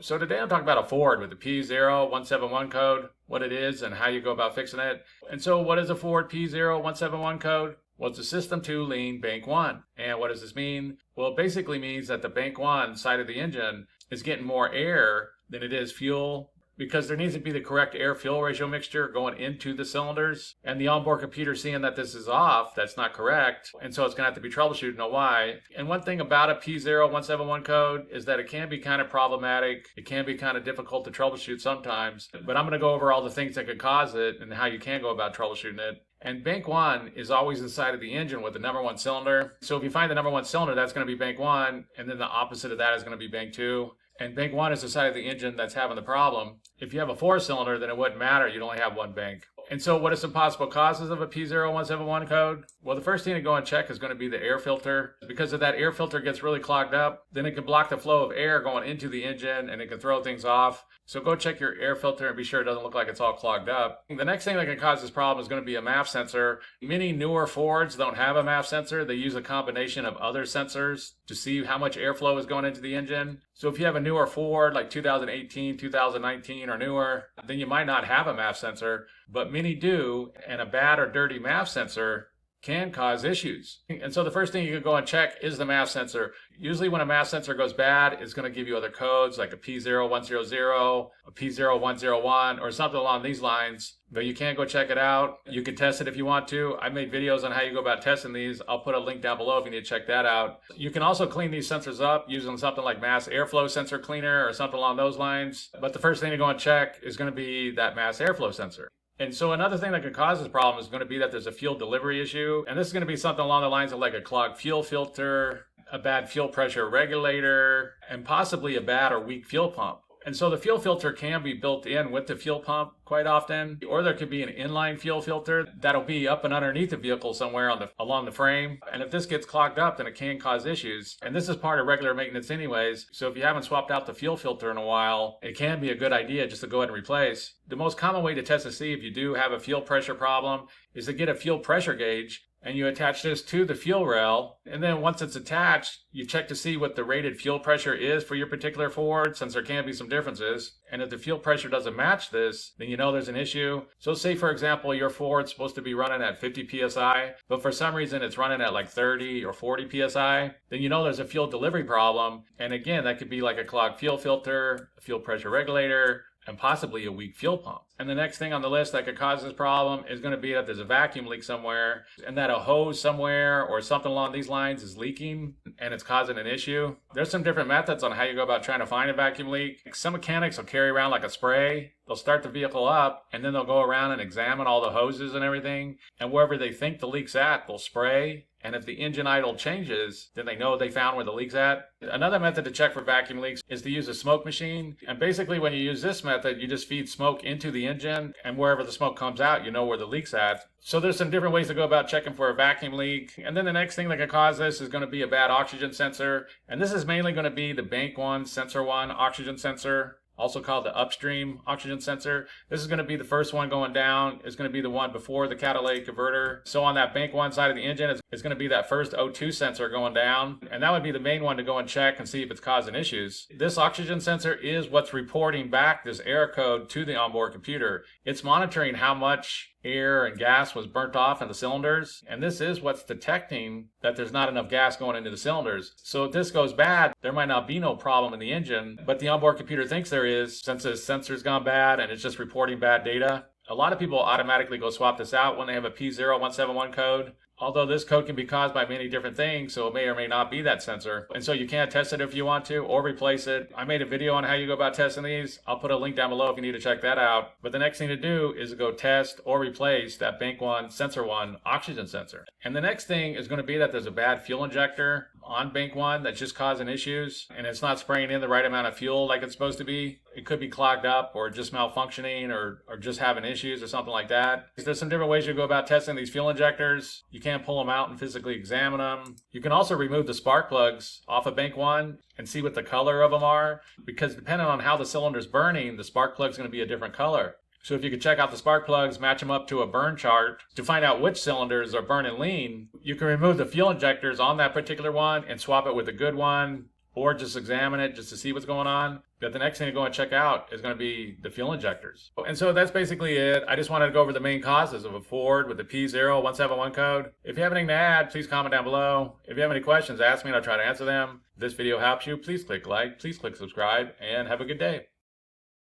So today I'm talking about a Ford with the P0171 code, what it is and how you go about fixing it. And so what is a Ford P0171 code? Well, it's a System 2 lean Bank 1. And what does this mean? Well, it basically means that the Bank 1 side of the engine is getting more air than it is fuel, because there needs to be the correct air-fuel ratio mixture going into the cylinders. And the onboard computer seeing that this is off, that's not correct. And so it's going to have to be troubleshooted, know why. And one thing about a P0171 code is that it can be kind of problematic. It can be kind of difficult to troubleshoot sometimes. But I'm going to go over all the things that could cause it and how you can go about troubleshooting it. And Bank 1 is always the side of the engine with the number 1 cylinder. So if you find the number 1 cylinder, that's going to be Bank 1. And then the opposite of that is going to be Bank 2. And Bank 1 is the side of the engine that's having the problem. If you have a 4-cylinder, then it wouldn't matter. You'd only have one bank. And so what are some possible causes of a P0171 code? Well, the first thing to go and check is going to be the air filter. Because if that air filter gets really clogged up, then it can block the flow of air going into the engine and it can throw things off. So go check your air filter and be sure it doesn't look like it's all clogged up. The next thing that can cause this problem is going to be a MAF sensor. Many newer Fords don't have a MAF sensor. They use a combination of other sensors to see how much airflow is going into the engine. So if you have a newer Ford, like 2018, 2019 or newer, then you might not have a MAF sensor, but many do, and a bad or dirty MAF sensor can cause issues. And so the first thing you can go and check is the MAF sensor. Usually when a MAF sensor goes bad, it's going to give you other codes like a P0100, a P0101, or something along these lines. But you can go check it out. You can test it if you want to. I made videos on how you go about testing these. I'll put a link down below if you need to check that out. You can also clean these sensors up using something like mass airflow sensor cleaner or something along those lines. But the first thing to go and check is going to be that mass airflow sensor. And so another thing that can cause this problem is going to be that there's a fuel delivery issue. And this is going to be something along the lines of like a clogged fuel filter, a bad fuel pressure regulator, and possibly a bad or weak fuel pump. And so the fuel filter can be built in with the fuel pump quite often, or there could be an inline fuel filter that'll be up and underneath the vehicle somewhere along the frame. And if this gets clogged up, then it can cause issues. And this is part of regular maintenance anyways. So if you haven't swapped out the fuel filter in a while, it can be a good idea just to go ahead and replace. The most common way to test to see if you do have a fuel pressure problem is to get a fuel pressure gauge. And you attach this to the fuel rail, and then once it's attached, you check to see what the rated fuel pressure is for your particular Ford, since there can be some differences. And if the fuel pressure doesn't match this, then you know there's an issue. So say, for example, your Ford's supposed to be running at 50 psi, but for some reason it's running at like 30 or 40 psi, then you know there's a fuel delivery problem. And again, that could be like a clogged fuel filter, a fuel pressure regulator, and possibly a weak fuel pump. And the next thing on the list that could cause this problem is going to be that there's a vacuum leak somewhere, and that a hose somewhere or something along these lines is leaking and it's causing an issue. There's some different methods on how you go about trying to find a vacuum leak. Some mechanics will carry around like a spray. They'll start the vehicle up and then they'll go around and examine all the hoses and everything, and wherever they think the leak's at, they'll spray. And if the engine idle changes, then they know they found where the leak's at. Another method to check for vacuum leaks is to use a smoke machine. And basically when you use this method, you just feed smoke into the engine, and wherever the smoke comes out, you know where the leak's at. So there's some different ways to go about checking for a vacuum leak. And then the next thing that can cause this is going to be a bad oxygen sensor. And this is mainly going to be the Bank 1 Sensor 1 oxygen sensor, also called the upstream oxygen sensor. This is going to be the first one going down. It's going to be the one before the catalytic converter. So on that Bank 1 side of the engine, it's going to be that first O2 sensor going down. And that would be the main one to go and check and see if it's causing issues. This oxygen sensor is what's reporting back this error code to the onboard computer. It's monitoring how much air and gas was burnt off in the cylinders, and this is what's detecting that there's not enough gas going into the cylinders. So if this goes bad, there might not be no problem in the engine, but the onboard computer thinks there is, since the sensor's gone bad and it's just reporting bad data. A lot of people automatically go swap this out when they have a P0171 code. Although this code can be caused by many different things, so it may or may not be that sensor. And so you can test it if you want to, or replace it. I made a video on how you go about testing these. I'll put a link down below if you need to check that out. But the next thing to do is to go test or replace that Bank 1 Sensor 1 oxygen sensor. And the next thing is going to be that there's a bad fuel injector on Bank 1 that's just causing issues, and it's not spraying in the right amount of fuel like it's supposed to be. It could be clogged up or just malfunctioning or just having issues or something like that. There's some different ways you go about testing these fuel injectors. You can pull them out and physically examine them. You can also remove the spark plugs off of Bank 1 and see what the color of them are, because depending on how the cylinder's burning, the spark plug's going to be a different color. So if you could check out the spark plugs, match them up to a burn chart to find out which cylinders are burning lean, you can remove the fuel injectors on that particular one and swap it with a good one, or just examine it just to see what's going on. But the next thing to go and check out is going to be the fuel injectors. And so that's basically it. I just wanted to go over the main causes of a Ford with the P0171 code. If you have anything to add, please comment down below. If you have any questions, ask me and I'll try to answer them. If this video helps you, please click like, please click subscribe, and have a good day.